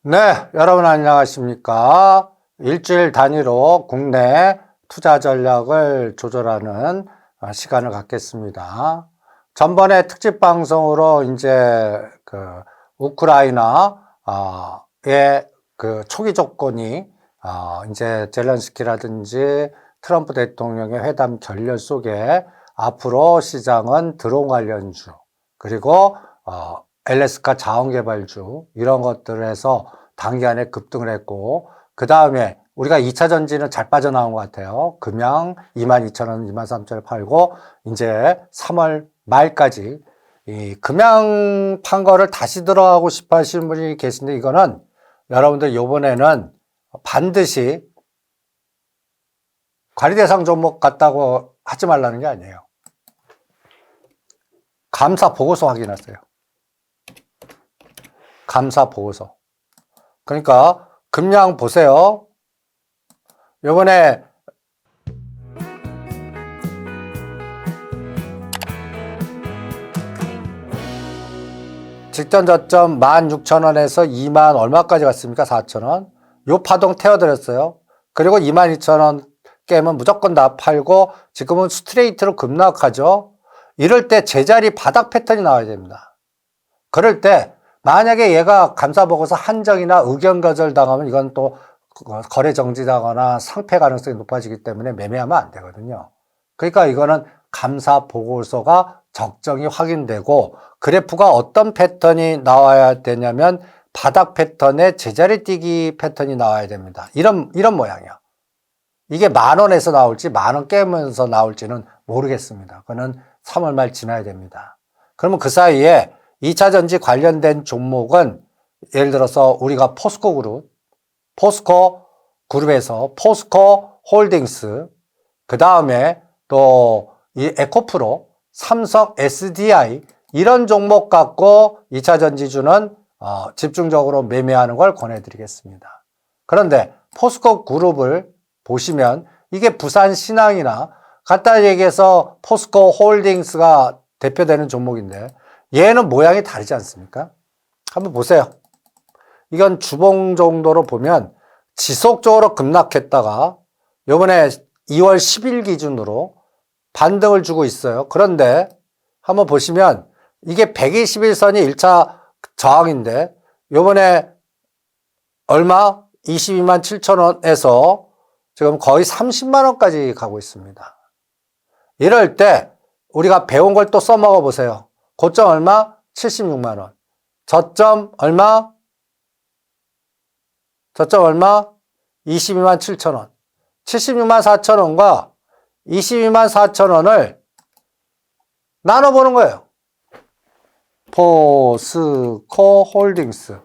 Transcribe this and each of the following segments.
네, 여러분 안녕하십니까? 일주일 단위로 국내 투자 전략을 조절하는 시간을 갖겠습니다. 전번에 특집 방송으로 이제 우크라이나의 초기 조건이 이제 젤렌스키라든지 트럼프 대통령의 회담 결렬 속에 앞으로 시장은 드론 관련주 그리고 알래스카 자원개발주 이런 것들에서 단기간에 급등을 했고 그 다음에 우리가 2차 전지는 잘 빠져나온 것 같아요. 금양 22,000원, 23,000원 팔고 이제 3월 말까지 이 금양 판 거를 다시 들어가고 싶어 하시는 분이 계신데 이거는 여러분들 요번에는 반드시 관리대상 종목 같다고 하지 말라는 게 아니에요. 감사 보고서 확인하세요. 감사 보고서. 그러니까 금양 보세요. 요번에 직전 저점 16,000원에서 2만 얼마까지 갔습니까? 4,000원. 요 파동 태워드렸어요. 그리고 22,000원 깨면 무조건 다 팔고 지금은 스트레이트로 급락하죠. 이럴 때 제자리 바닥 패턴이 나와야 됩니다. 그럴 때 만약에 얘가 감사보고서 한정이나 의견 거절당하면 이건 또 거래 정지당하거나 상패 가능성이 높아지기 때문에 매매하면 안 되거든요. 그러니까 이거는 감사보고서가 적정히 확인되고 그래프가 어떤 패턴이 나와야 되냐면 바닥 패턴에 제자리 뛰기 패턴이 나와야 됩니다. 이런 모양이요. 이게 10,000원에서 나올지 10,000원 깨면서 나올지는 모르겠습니다. 그거는 3월 말 지나야 됩니다. 그러면 그 사이에 2차 전지 관련된 종목은 예를 들어서 우리가 포스코 그룹에서 포스코 홀딩스, 그 다음에 또 이 에코프로, 삼성 SDI 이런 종목 갖고 2차 전지주는 집중적으로 매매하는 걸 권해드리겠습니다. 그런데 포스코 그룹을 보시면 이게 부산 신항이나 간단히 얘기해서 포스코 홀딩스가 대표되는 종목인데 얘는 모양이 다르지 않습니까? 한번 보세요. 이건 주봉 정도로 보면 지속적으로 급락했다가 요번에 2월 10일 기준으로 반등을 주고 있어요. 그런데 한번 보시면 이게 121선이 1차 저항인데 요번에 얼마? 22만 7천원에서 지금 거의 30만 원까지 가고 있습니다. 이럴 때 우리가 배운 걸 또 써먹어 보세요. 고점 얼마? 76만 원. 저점 얼마? 저점 얼마? 22만 7천 원. 76만 4천 원과 22만 4천 원을 나눠보는 거예요. 포스코 홀딩스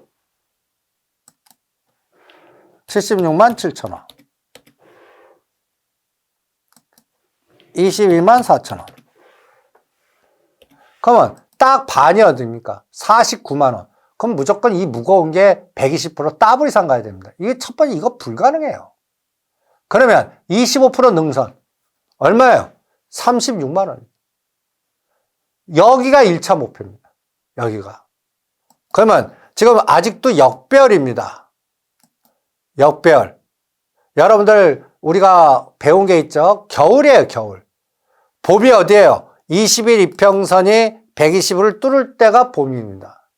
76만 7천 원. 22만 4천 원. 그러면 딱 반이 어딥니까? 49만 원. 그럼 무조건 이 무거운 게 120% 더블 이상 가야 됩니다. 이게 첫 번째 이거 불가능해요. 그러면 25% 능선 얼마예요? 36만 원. 여기가 1차 목표입니다. 여기가. 그러면 지금 아직도 역배열입니다. 역배열. 여러분들 우리가 배운 게 있죠? 겨울이에요, 겨울. 봄이 어디예요? 20일 이평선이 120을 뚫을 때가 봄입니다.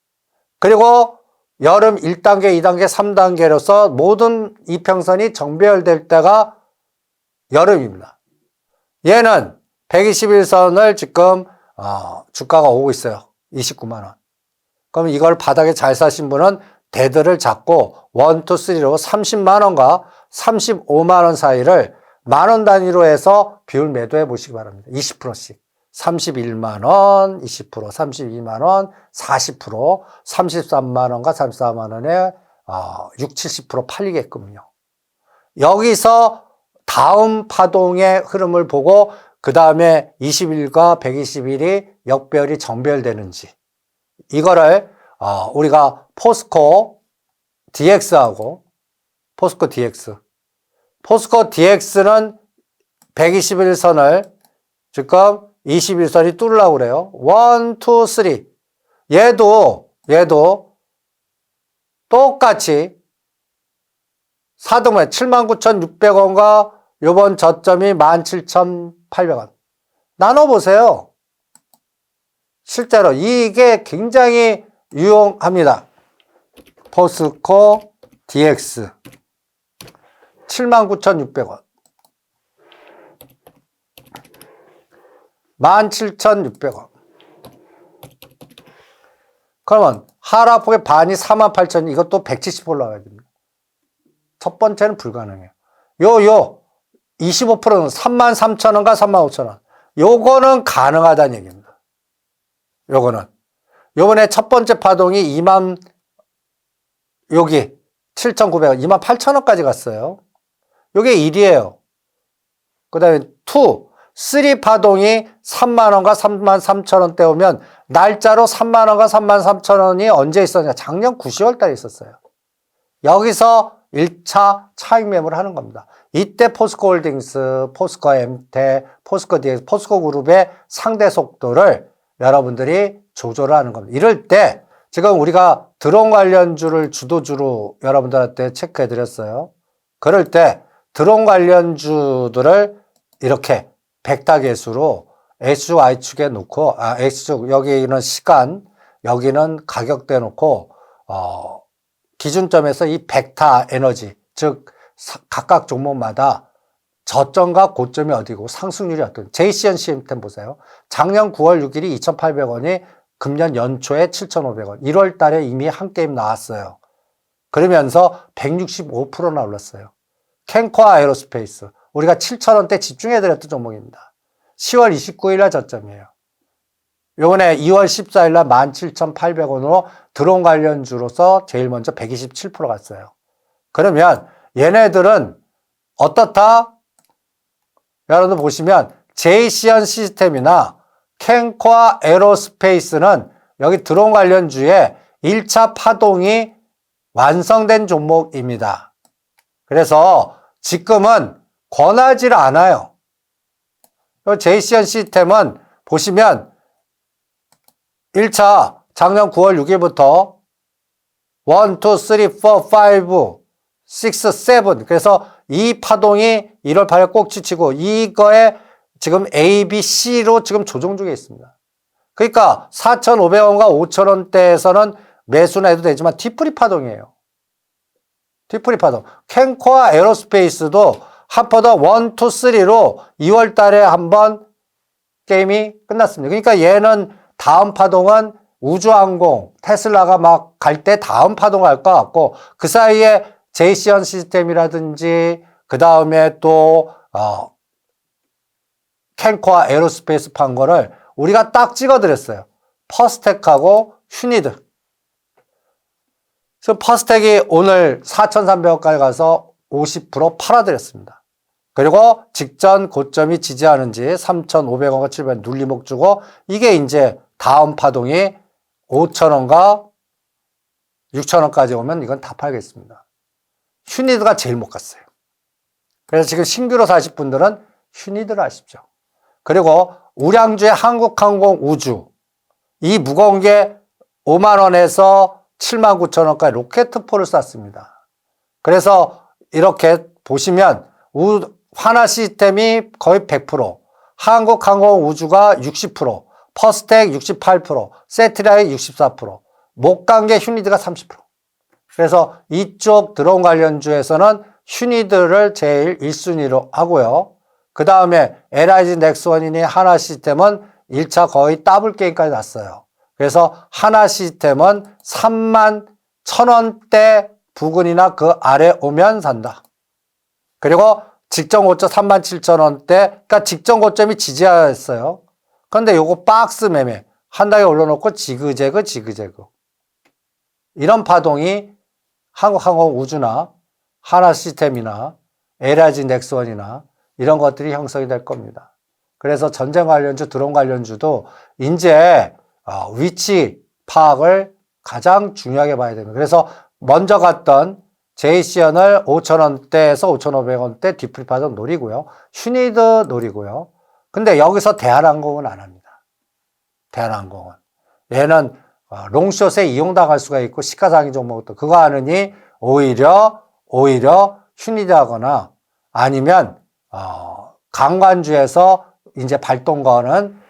그리고 여름 1단계, 2단계, 3단계로서 모든 이평선이 정배열될 때가 여름입니다. 얘는 121선을 지금 주가가 오고 있어요. 29만 원. 그럼 이걸 바닥에 잘 사신 분은 대들을 잡고 1, 2, 3로 30만 원과 35만 원 사이를 만원 단위로 해서 비율 매도해 보시기 바랍니다. 20%씩. 31만 원, 20%, 32만 원, 40%, 33만 원과 34만 원에 6, 70% 팔리게끔요. 여기서 다음 파동의 흐름을 보고 그 다음에 20일과 120일이 역배열이 정배열되는지 이거를 우리가 포스코 DX하고 포스코 DX는 121선을 지금 21선이 뚫으려고 그래요. 1, 2, 3. 얘도 똑같이 4등분 79,600원과 요번 저점이 17,800원. 나눠보세요. 실제로 이게 굉장히 유용합니다. 포스코 DX 79,600원 17,600원. 그러면 하락폭의 반이 48,000, 이것도 170 올라가야 됩니다. 첫 번째는 불가능해요. 25%는 33,000원과 35,000원. 요거는 가능하다는 얘기입니다. 요번에 첫 번째 파동이 여기 7,900원, 28,000원까지 갔어요. 요게 1이에요. 그 다음에 3 파동이 3만원과 33,000원대 오면 날짜로 3만원과 33,000원이 언제 있었냐? 작년 9, 10월 달에 있었어요. 여기서 1차 차익 매물을 하는 겁니다. 이때 포스코홀딩스, 포스코 엠텍, 포스코 DX, 포스코 그룹의 상대 속도를 여러분들이 조절을 하는 겁니다. 이럴 때 지금 우리가 드론 관련주를 주도주로 여러분들한테 체크해 드렸어요. 그럴 때 드론 관련주들을 이렇게 벡터 계수로 X, Y축에 놓고, X축, 여기는 시간, 여기는 가격대 놓고, 기준점에서 이 벡터 에너지, 즉, 각각 종목마다 저점과 고점이 어디고 상승률이 어떤, JCN 시스템 보세요. 작년 9월 6일이 2,800원이 금년 연초에 7,500원, 1월 달에 이미 한 게임 나왔어요. 그러면서 165%나 올랐어요. 캔코아 에어로스페이스, 우리가 7,000원대 집중해드렸던 종목입니다. 10월 29일 날 저점이에요. 요번에 2월 14일 날 17,800원으로 드론 관련주로서 제일 먼저 127% 갔어요. 그러면 얘네들은 어떻다? 여러분들 보시면 제이시언 시스템이나 캔코아 에어로스페이스는 여기 드론 관련주에 1차 파동이 완성된 종목입니다. 그래서 지금은 권하지 않아요. 제이시언 시스템은 보시면 1차 작년 9월 6일부터 1, 2, 3, 4, 5, 6, 7 그래서 이 파동이 1월 8일 꼭지치고 이거에 지금 A, B, C로 지금 조정 중에 있습니다. 그러니까 4,500원과 5,000원대에서는 매수나 해도 되지만 뒤풀이 파동이에요. 뒤풀이 파동. 캔코아 에어로스페이스도 하퍼더 1, 2, 3로 2월 달에 한번 게임이 끝났습니다. 그러니까 얘는 다음 파동은 우주항공, 테슬라가 막 갈 때 다음 파동 갈 것 같고 그 사이에 제이시언 시스템이라든지 그 다음에 또 캔코아 에어로스페이스 판 거를 우리가 딱 찍어드렸어요. 퍼스텍하고 휴니드. 그래서 퍼스텍이 오늘 4,300원까지 가서 50% 팔아드렸습니다. 그리고 직전 고점이 지지하는지 3,500원과 700원 눌림목 주고 이게 이제 다음 파동이 5,000원과 6,000원까지 오면 이건 다 팔겠습니다. 휴니드가 제일 못 갔어요. 그래서 지금 신규로 사실 분들은 휴니드를 하십시오. 그리고 우량주의 한국항공우주 이 무거운 게 5만원에서 79,000원까지 로켓포를 쐈습니다. 그래서 이렇게 보시면 하나 시스템이 거의 100%, 한국항공우주가 60%, 퍼스텍 68%, 세트라이 64%, 못 간 게 휴니드가 30%. 그래서 이쪽 드론 관련주에서는 휴니드를 제일 1순위로 하고요. 그 다음에 LIG 넥스원이니 하나 시스템은 1차 거의 더블 게임까지 났어요. 그래서 하나 시스템은 31,000원대 부근이나 그 아래 오면 산다. 그리고 직전 고점 37,000원대, 그러니까 직전 고점이 지지하였어요. 그런데 요거 박스 매매, 한 달에 올려놓고 지그재그. 이런 파동이 한국항공우주나 하나시스템이나 LIG 넥스원이나 이런 것들이 형성이 될 겁니다. 그래서 전쟁 관련주, 드론 관련주도 이제 위치 파악을 가장 중요하게 봐야 됩니다. 그래서 먼저 갔던 제이시언을 5,000원대에서 5,500원대 뒤풀이 파동 노리고요. 휴니드 노리고요. 근데 여기서 대한항공은 안 합니다. 대한항공은. 얘는 롱숏에 이용당할 수가 있고 시가상위 종목도 그거 하느니 오히려 휴니드하거나 아니면 강관주에서 이제 발동거는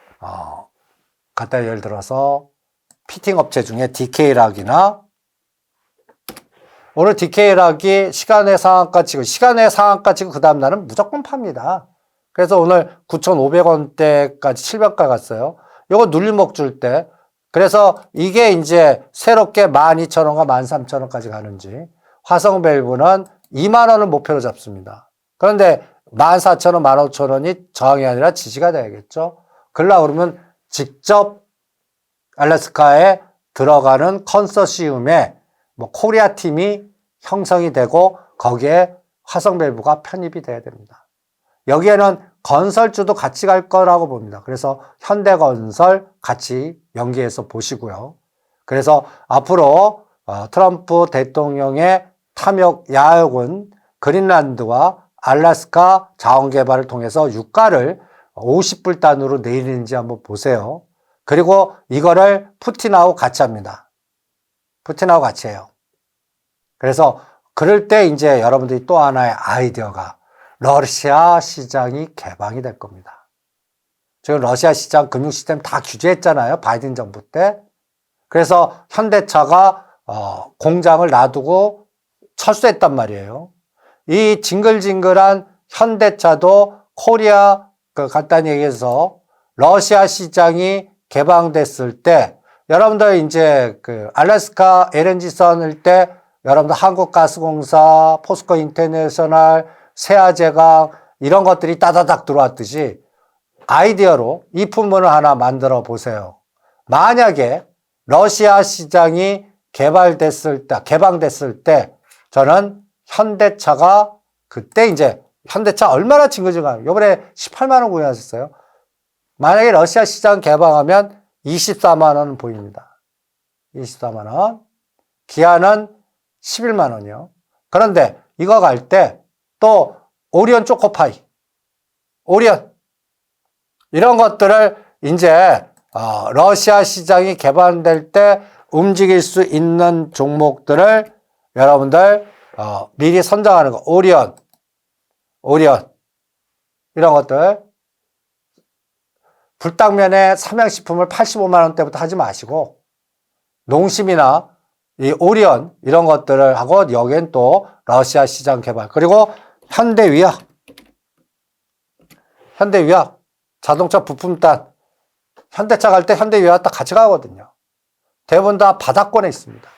갖다 예를 들어서 피팅 업체 중에 DK락이나 오늘 DK락이 시간의 상한가 치고 그 다음 날은 무조건 팝니다. 그래서 오늘 9,500원대까지 700가 갔어요. 요거 눌림목 줄 때. 그래서 이게 이제 새롭게 12,000원과 13,000원까지 가는지 화성밸브는 2만원을 목표로 잡습니다. 그런데 14,000원, 15,000원이 저항이 아니라 지지가 돼야겠죠. 그러면 직접 알래스카에 들어가는 컨소시움에 코리아 팀이 형성이 되고 거기에 화성밸브가 편입이 돼야 됩니다. 여기에는 건설주도 같이 갈 거라고 봅니다. 그래서 현대건설 같이 연계해서 보시고요. 그래서 앞으로 트럼프 대통령의 탐욕 야욕은 그린란드와 알래스카 자원 개발을 통해서 유가를 50불 단으로 내리는지 한번 보세요. 그리고 이거를 푸틴하고 같이 합니다. 푸틴하고 같이 해요. 그래서 그럴 때 이제 여러분들이 또 하나의 아이디어가 러시아 시장이 개방이 될 겁니다. 지금 러시아 시장 금융 시스템 다 규제했잖아요. 바이든 정부 때. 그래서 현대차가 공장을 놔두고 철수했단 말이에요. 이 징글징글한 현대차도 코리아 간단히 얘기해서 러시아 시장이 개방됐을 때 여러분들 이제 알래스카 LNG선일 때 여러분들 한국가스공사, 포스코 인터내셔널, 세아제강 이런 것들이 따다닥 들어왔듯이 아이디어로 이 품문을 하나 만들어 보세요. 만약에 러시아 시장이 개방됐을 때 저는 현대차가 그때 이제 현대차 얼마나 징글징글해요. 이번에 18만 원 구매하셨어요. 만약에 러시아 시장 개방하면 24만 원 보입니다. 24만 원. 기아는 11만 원이요. 그런데 이거 갈 때 또 오리온 초코파이, 오리온 이런 것들을 이제 러시아 시장이 개방될 때 움직일 수 있는 종목들을 여러분들 미리 선정하는 거. 오리온 이런 것들 불당면에 삼양식품을 85만 원대부터 하지 마시고 농심이나 이 오리온 이런 것들을 하고 여기엔 또 러시아 시장 개발 그리고 현대위약 자동차 부품단 현대차 갈 때 현대위약 딱 같이 가거든요. 대부분 다 바닥권에 있습니다.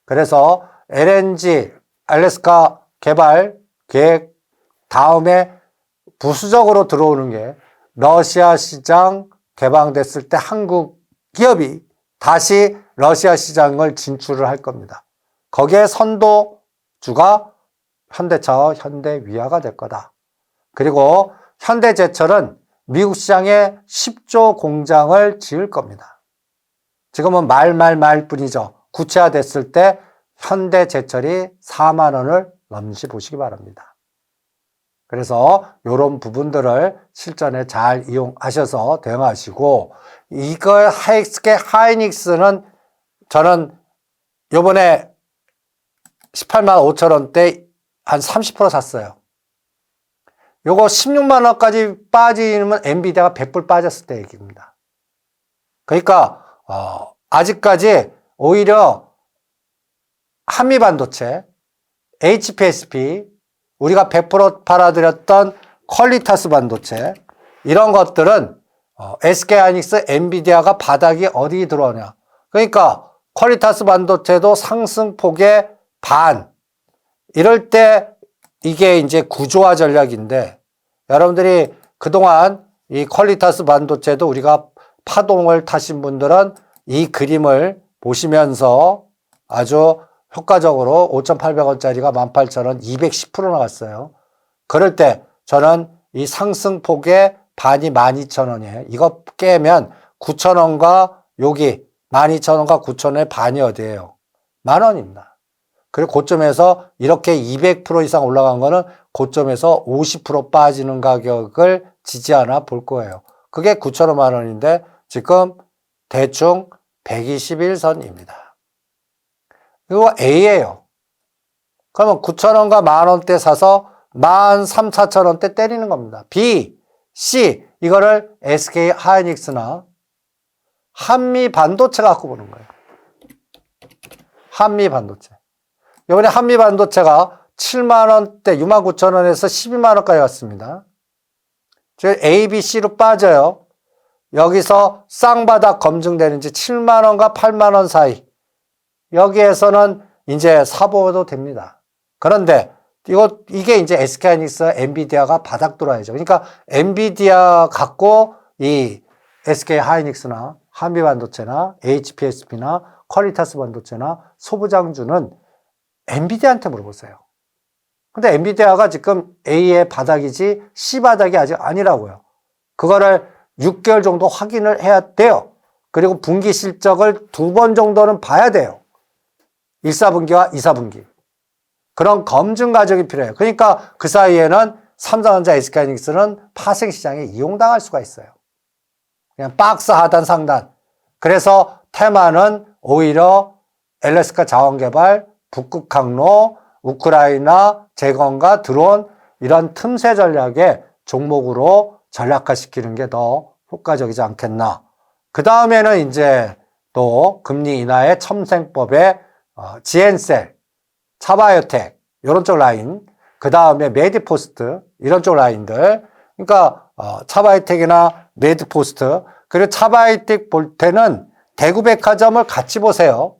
그래서 LNG 알래스카 개발 계획 다음에 부수적으로 들어오는 게 러시아 시장 개방됐을 때 한국 기업이 다시 러시아 시장을 진출을 할 겁니다. 거기에 선도주가 현대차와 현대위아가 될 거다. 그리고 현대제철은 미국 시장에 10조 공장을 지을 겁니다. 지금은 말 뿐이죠. 구체화됐을 때 현대제철이 4만 원을 넘지 보시기 바랍니다. 그래서 이런 부분들을 실전에 잘 이용하셔서 대응하시고 이거 하이닉스는 저는 요번에 18만 5천 원대 한 30% 샀어요. 요거 16만 원까지 빠지면 엔비디아가 100불 빠졌을 때 얘기입니다. 그러니까 아직까지 오히려 한미반도체, HPSP, 우리가 100% 팔아드렸던 퀄리타스 반도체 이런 것들은 SK하이닉스, 엔비디아가 바닥이 어디 들어오냐. 그러니까 퀄리타스 반도체도 상승폭의 반. 이럴 때 이게 이제 구조화 전략인데 여러분들이 그동안 이 퀄리타스 반도체도 우리가 파동을 타신 분들은 이 그림을 보시면서 아주 효과적으로 5,800원짜리가 18,000원 210% 나갔어요. 그럴 때 저는 이 상승폭의 반이 12,000원이에요. 이거 깨면 9,000원과 여기 12,000원과 9,000원의 반이 어디예요? 만원입니다. 그리고 고점에서 이렇게 200% 이상 올라간 거는 고점에서 50% 빠지는 가격을 지지하나 볼 거예요. 그게 9,000원 만원인데 지금 대충 121선입니다. 이거 A예요. 그러면 9,000원과 10,000원대 사서 13,400원대 때리는 겁니다. B, C 이거를 SK 하이닉스나 한미 반도체 갖고 보는 거예요. 한미 반도체. 이번에 한미 반도체가 7만원대 69,000원에서 12만원까지 갔습니다. 즉 A, B, C로 빠져요. 여기서 쌍바닥 검증되는지 7만원과 8만원 사이. 여기에서는 이제 사보도 됩니다. 그런데 이게 이제 SK하이닉스, 엔비디아가 바닥 돌아야죠. 그러니까 엔비디아 갖고 이 SK하이닉스나 한미반도체나 HPSP나 퀄리타스 반도체나 소부장주는 엔비디아한테 물어보세요. 근데 엔비디아가 지금 A의 바닥이지 C 바닥이 아직 아니라고요. 그거를 6개월 정도 확인을 해야 돼요. 그리고 분기 실적을 2번 정도는 봐야 돼요. 1, 4분기와 2, 4분기. 그런 검증 과정이 필요해요. 그러니까 그 사이에는 삼성전자, SK하이닉스는 파생시장에 이용당할 수가 있어요. 그냥 박스 하단 상단. 그래서 테마는 오히려 엘래스카 자원개발, 북극 항로, 우크라이나 재건과 드론 이런 틈새 전략의 종목으로 전략화시키는 게 더 효과적이지 않겠나. 그 다음에는 이제 또 금리 인하의 첨생법의 지엔셀, 차바이오텍 이런 쪽 라인, 그 다음에 메디포스트 이런 쪽 라인들. 그러니까 차바이오텍이나 메디포스트 그리고 차바이오텍 볼 때는 대구백화점을 같이 보세요.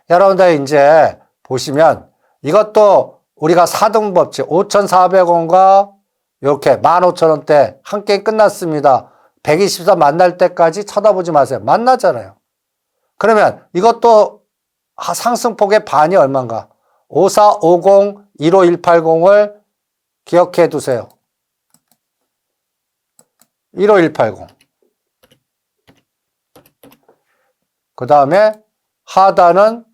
여러분들 이제 보시면 이것도 우리가 4등 법칙 5,400원과 이렇게 15,000원대 한 게임 끝났습니다. 124 만날 때까지 쳐다보지 마세요. 만나잖아요. 그러면 이것도 상승폭의 반이 얼마인가? 5450, 15180을 기억해 두세요. 15180. 그 다음에 하단은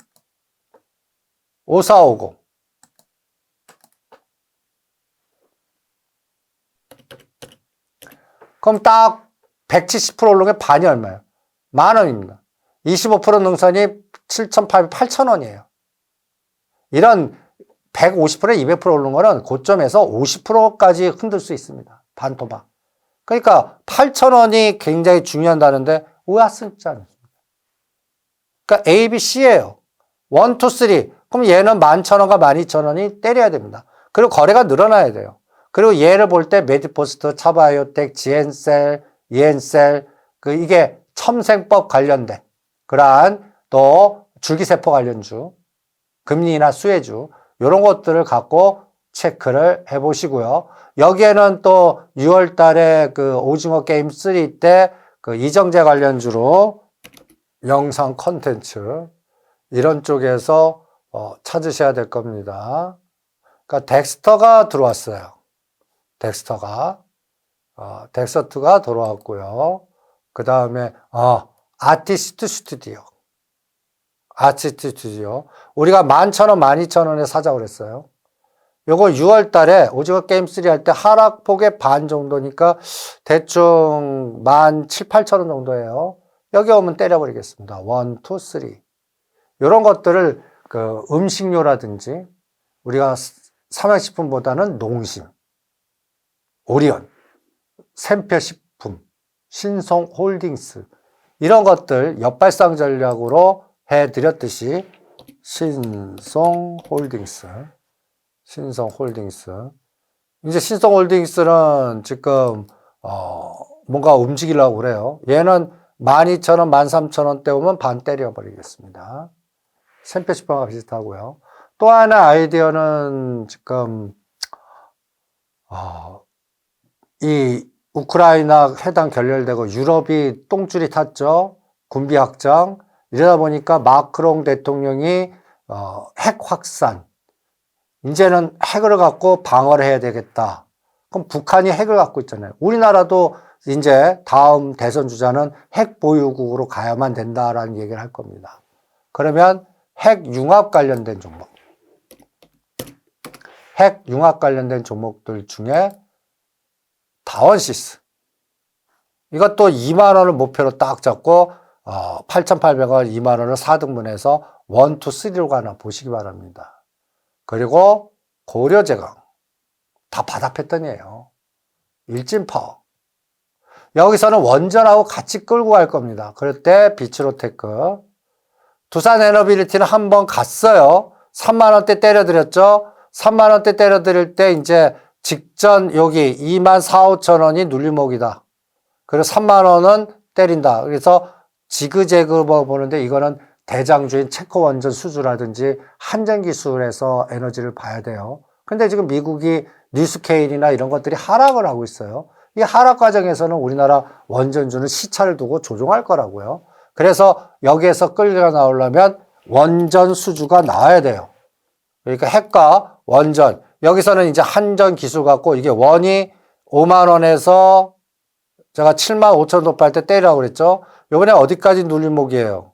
5450. 그럼 딱 170% 오른 게 반이 얼마예요? 10,000원입니다. 25% 능선이 7,800, 8,000원이에요. 이런 150%, 200% 오른 거는 고점에서 50%까지 흔들 수 있습니다. 반토막. 그러니까 8,000원이 굉장히 중요하다는데 왜 쓰지 않습니까? 그러니까 A, B, C예요. 1, 2, 3. 그럼 얘는 11,000원과 12,000원이 때려야 됩니다. 그리고 거래가 늘어나야 돼요. 그리고 얘를 볼 때 메디포스트, 차바이오텍, 지엔셀, 이엔셀 이게 첨생법 관련된 그러한 또 줄기세포 관련주, 금리나 수혜주 이런 것들을 갖고 체크를 해보시고요. 여기에는 또 6월 달에 그 오징어 게임 3 때 그 이정재 관련주로 영상 콘텐츠 이런 쪽에서 찾으셔야 될 겁니다. 그러니까 덱스터가 들어왔어요. 덱스터가 들어왔고요. 그 다음에 아티스트 스튜디오. 아티스트 스튜디오. 우리가 11,000원, 12,000원에 사자고 그랬어요. 요거 6월 달에 오징어 게임 3 할 때 하락폭의 반 정도니까 대충 17,000, 8,000원 정도예요. 여기 오면 때려버리겠습니다. 1, 2, 3. 요런 것들을 그 음식료라든지 우리가 삼양식품보다는 농심, 오리온, 샘표식품, 신성홀딩스 이런 것들 역발상 전략으로 해드렸듯이 신성홀딩스 이제 신성홀딩스는 지금 뭔가 움직이려고 그래요. 얘는 12,000원, 13,000원대 오면 반 때려버리겠습니다. 샘표식품과 비슷하고요. 또 하나 아이디어는 지금 이 우크라이나 해당 결렬되고 유럽이 똥줄이 탔죠. 군비 확장. 이러다 보니까 마크롱 대통령이 핵 확산. 이제는 핵을 갖고 방어를 해야 되겠다. 그럼 북한이 핵을 갖고 있잖아요. 우리나라도 이제 다음 대선 주자는 핵 보유국으로 가야만 된다라는 얘기를 할 겁니다. 그러면 핵 융합 관련된 종목. 핵 융합 관련된 종목들 중에 다원시스. 이것도 2만 원을 목표로 딱 잡고 8,800원, 2만 원을 4등분해서 1, 2, 3로 가나 보시기 바랍니다. 그리고 고려제강 다 바닥 패턴이에요. 일진파워. 여기서는 원전하고 같이 끌고 갈 겁니다. 그럴 때 비츠로테크. 두산에너빌리티는 한번 갔어요. 3만 원대 때려드렸죠. 3만 원대 때려드릴 때 이제 직전 여기 2만 4, 5천 원이 눌림목이다. 그리고 3만 원은 때린다. 그래서 지그재그 보는데 이거는 대장주인 체코원전 수주라든지 한전기술에서 에너지를 봐야 돼요. 근데 지금 미국이 뉴스케일이나 이런 것들이 하락을 하고 있어요. 이 하락 과정에서는 우리나라 원전주는 시차를 두고 조종할 거라고요. 그래서 여기에서 끌려 나오려면 원전 수주가 나와야 돼요. 그러니까 핵과 원전. 여기서는 이제 한전 기술 갖고 이게 원이 5만 원에서 제가 7만 5천 도파할 때 때리라고 그랬죠. 요번에 어디까지 눌림목이에요?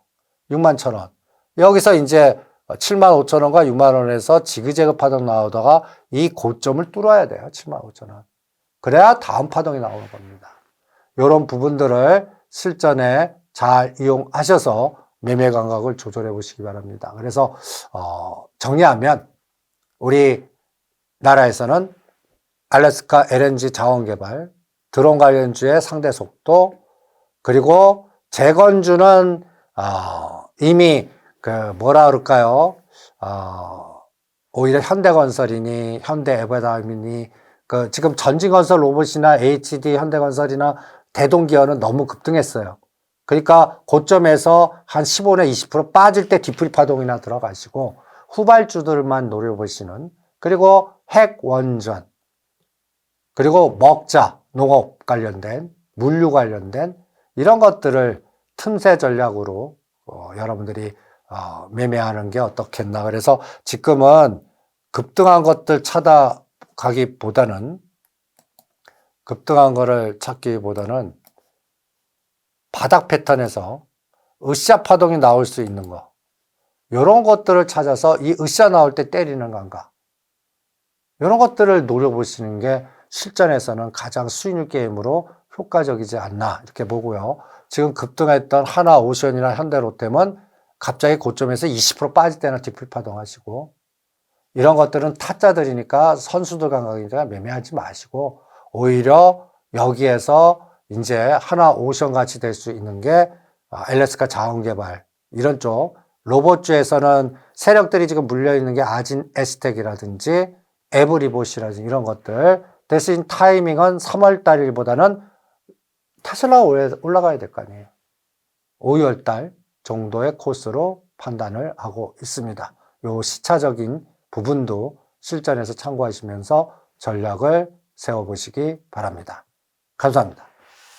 6만 1천 원. 여기서 이제 7만 5천 원과 6만 원에서 지그재그 파동 나오다가 이 고점을 뚫어야 돼요. 7만 5천 원. 그래야 다음 파동이 나오는 겁니다. 이런 부분들을 실전에 잘 이용하셔서 매매 감각을 조절해 보시기 바랍니다. 그래서 정리하면 우리 나라에서는 알래스카 LNG 자원 개발, 드론 관련주의 상대 속도, 그리고 재건주는 이미 뭐라 그럴까요? 오히려 현대건설이니 현대에버다임이니 지금 전진건설 로봇이나 HD 현대건설이나 대동기어는 너무 급등했어요. 그러니까 고점에서 한 15나 20% 빠질 때 뒤풀이 파동이나 들어가시고 후발주들만 노려보시는, 그리고 핵 원전, 그리고 먹자, 농업 관련된, 물류 관련된 이런 것들을 틈새 전략으로 여러분들이 매매하는 게 어떻겠나. 그래서 지금은 급등한 것들 찾아가기보다는, 급등한 거를 찾기보다는 바닥 패턴에서 으쌰 파동이 나올 수 있는 거, 이런 것들을 찾아서 이 으쌰 나올 때 때리는 건가, 이런 것들을 노려보시는 게 실전에서는 가장 수익률 게임으로 효과적이지 않나 이렇게 보고요. 지금 급등했던 하나오션이나 현대로템은 갑자기 고점에서 20% 빠질 때나 뒤풀이 파동하시고, 이런 것들은 타짜들이니까 선수들 감각이니까 매매하지 마시고, 오히려 여기에서 이제 하나오션 같이 될 수 있는 게 알래스카 자원개발 이런 쪽, 로봇주에서는 세력들이 지금 물려있는 게 아진 에스텍이라든지 에브리봇이라든지 이런 것들. 대신 타이밍은 3월 달일보다는 테슬라가 올라가야 될 거 아니에요. 5월 달 정도의 코스로 판단을 하고 있습니다. 요 시차적인 부분도 실전에서 참고하시면서 전략을 세워보시기 바랍니다. 감사합니다.